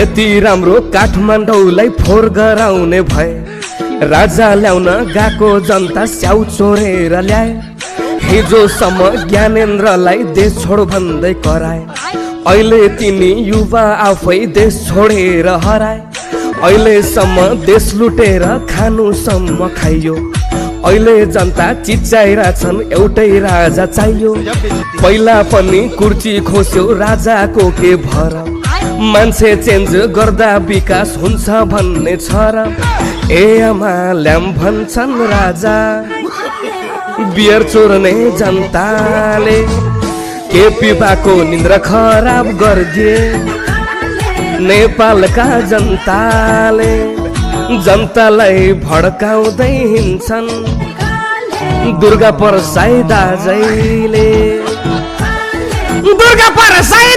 यति राम्रो काठमाडौँलाई फोहोर गराउने भए राजा ल्याउन गएको जनता स्याउ चोरेर ल्याए हिजोसम्म ज्ञानेन्द्रलाई देश छोड भन्दै कराए अहिले तिनी युवा आफै देश छोडेर हराए अहिलेसम्म देश लुटेर खानुसम्म खाइयो अहिले जनता चिच्याइरहेछन् एउटै राजा चाहियो पहिला पनि कुर्ची खोस्यो राजाको के भर मान्छे चेन्ज गर्दा विकास हुन्छ भन्ने छ र ए आमा ल्याम भन्छन् राजा बियर चोर्ने जनताले के पिबाको निन्द्रा खराब गरिदिए नेपालका जनताले जनतालाई भड्काउँदै हिँड्छन् दुर्गा परसाई दाजैले दुर्गा परसाई